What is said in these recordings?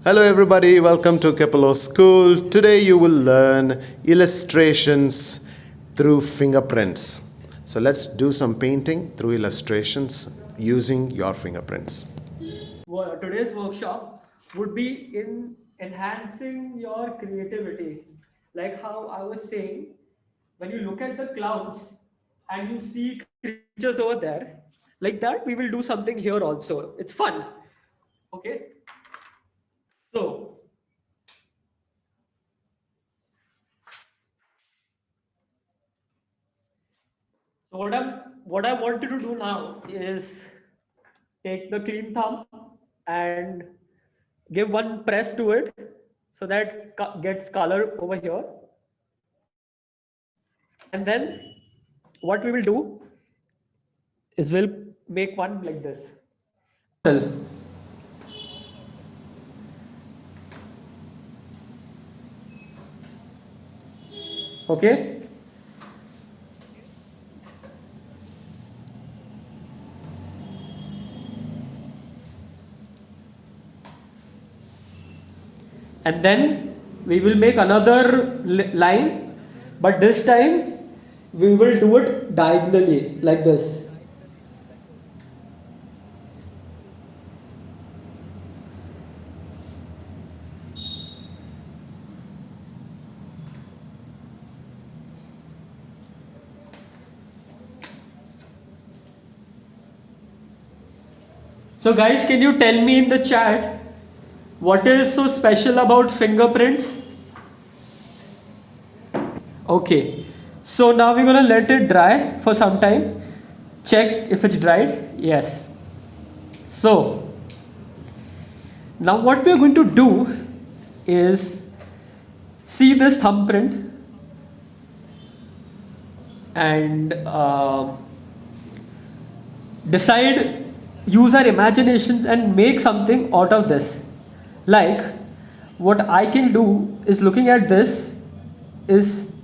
Hello, everybody. Welcome to Kepalo School. Today, you will learn illustrations through fingerprints. So, let's do some painting through illustrations using your fingerprints. Today's workshop would be in enhancing your creativity. Like how I was saying, when you look at the clouds and you see creatures over there, like that, we will do something here also. It's fun. Okay. So, so what I want you to do now is take the clean thumb and give one press to it so that gets color over here. And then what we will do is we'll make one like this. Okay. And then we will make another line, but this time we will do it diagonally like this. So guys, can you tell me in the chat what is so special about fingerprints? Okay, so now we're gonna let it dry for some time. Check if it's dried. Yes. So now what we are going to do is see this thumbprint and decide, use our imaginations and make something out of this. Like what I can do is looking at this is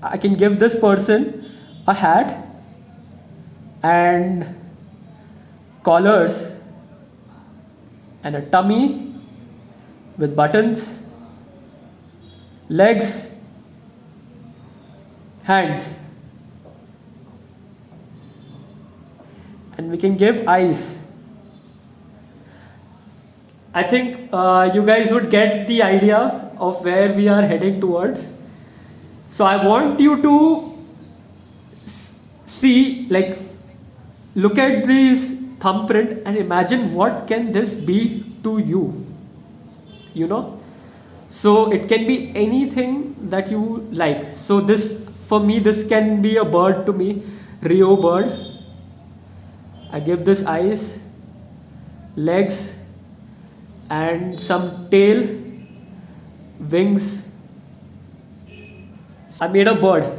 I can give this person a hat and collars and a tummy with buttons, legs, hands, and we can give eyes. I think you guys would get the idea of where we are heading towards. So I want you to see, like, look at this thumbprint and imagine what can this be to you. You know, so it can be anything that you like. So this, for me, this can be a bird to me, Rio bird. I give this eyes, legs, and some tail, wings. I made a bird.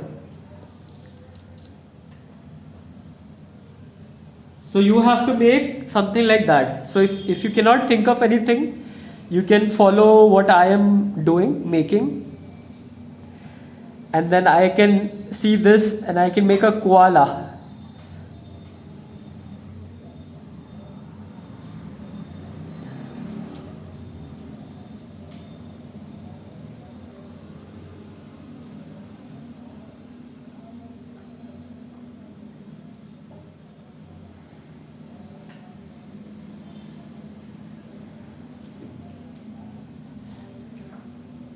So you have to make something like that. So if you cannot think of anything, you can follow what I am doing, making. And then I can see this and I can make a koala.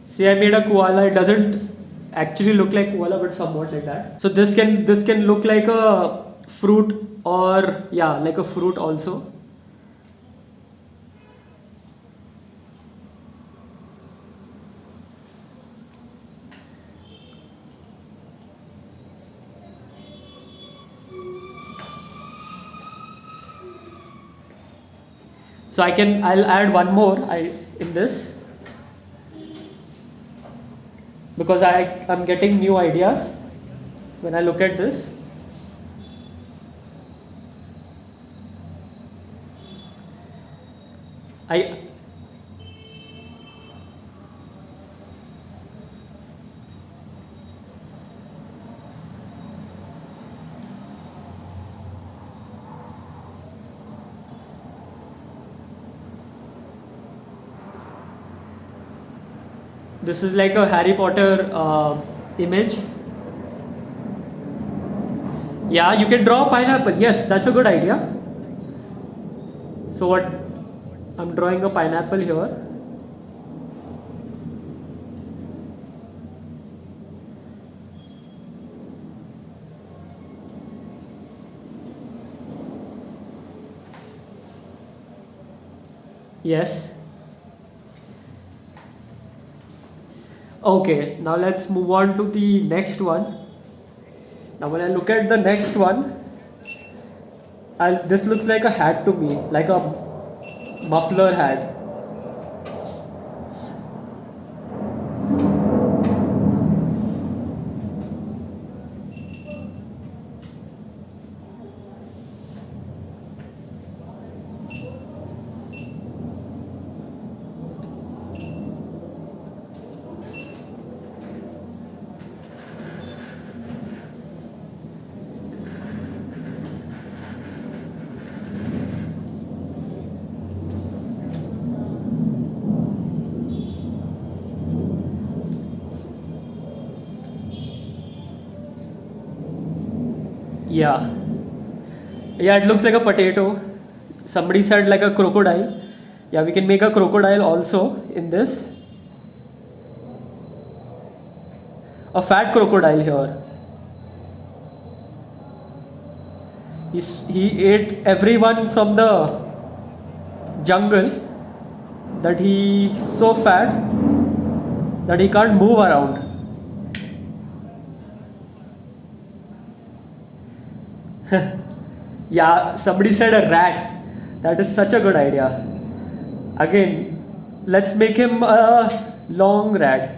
See, I made a koala. It doesn't actually look like koala, but somewhat like that. So this can look like a fruit, or yeah, like a fruit also. So I'll add one more in this, because I'm getting new ideas when I look at this. I This is like a Harry Potter image. Yeah, you can draw a pineapple. Yes, that's a good idea. So what? I'm drawing a pineapple here. Yes. Okay, now let's move on to the next one. Now when I look at the next one, this looks like a hat to me, like a muffler hat. Yeah. Yeah, it looks like a potato. Somebody said like a crocodile. Yeah, we can make a crocodile also in this. A fat crocodile here. He ate everyone from the jungle, that he's so fat that he can't move around. Yeah, somebody said a rat. That is such a good idea. Again, let's make him a long rat.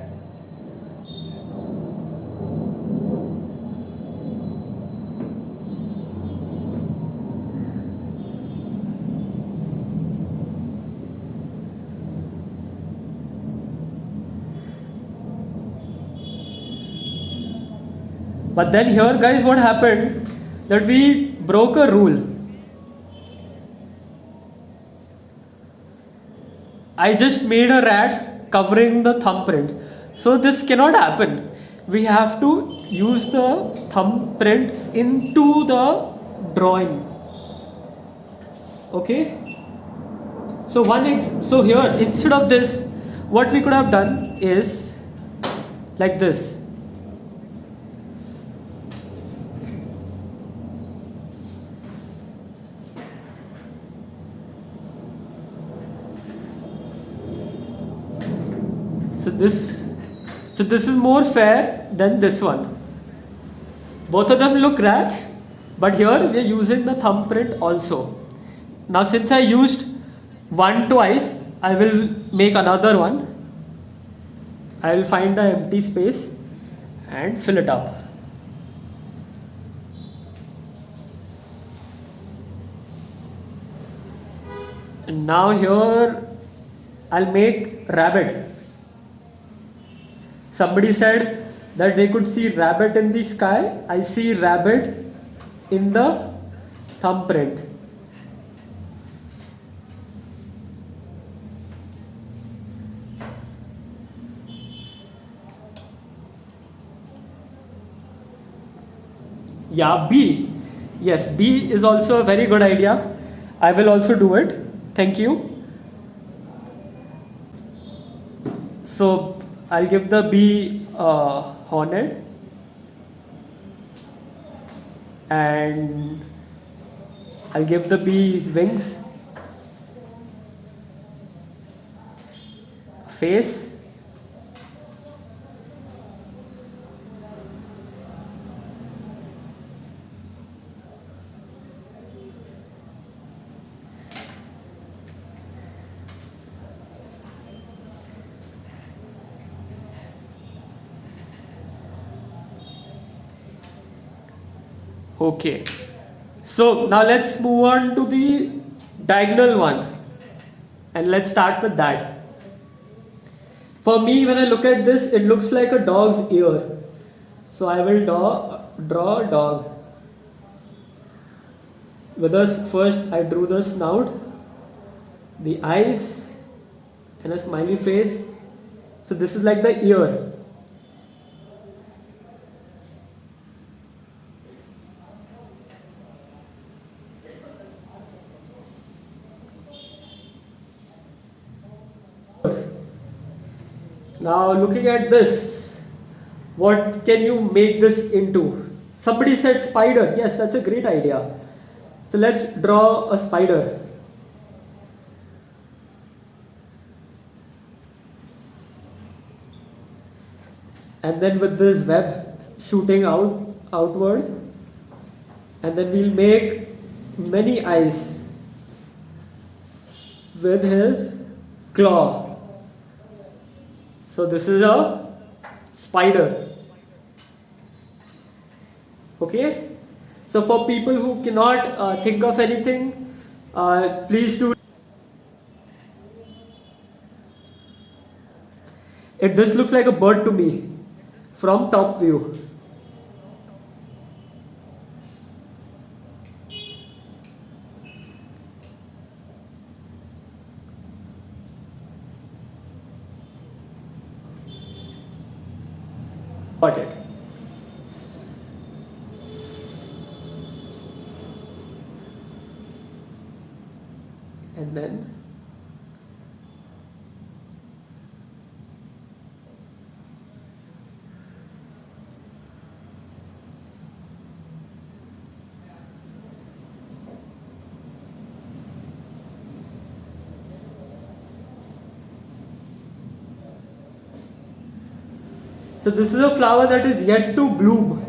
But then here, guys, what happened? That we broke a rule. I just made a rat covering the thumbprint. So this cannot happen. We have to use the thumbprint into the drawing. Okay? So here, instead of this, what we could have done is like this. So this is more fair than this one. Both of them look rats, but here we are using the thumbprint also. Now since I used one twice, I will make another one. I will find the empty space and fill it up. And now here I'll make rabbit. Somebody said that they could see rabbit in the sky. I see rabbit in the thumbprint. Yeah, B. Yes, B is also a very good idea. I will also do it. Thank you. So I'll give the bee hornet, and I'll give the bee wings, face, okay. So now let's move on to the diagonal one, and let's start with that. For me, when I look at this, it looks like a dog's ear. So I will draw a dog. With us, first I drew the snout, the eyes, and a smiley face. So this is like the ear. Now looking at this, what can you make this into? Somebody said spider. Yes, that's a great idea. So let's draw a spider. And then with this web shooting outward, and then we'll make many eyes with his claw. So this is a spider. Okay. So for people who cannot think of anything, please do. This looks like a bird to me from top view. Got it. And then so this is a flower that is yet to bloom.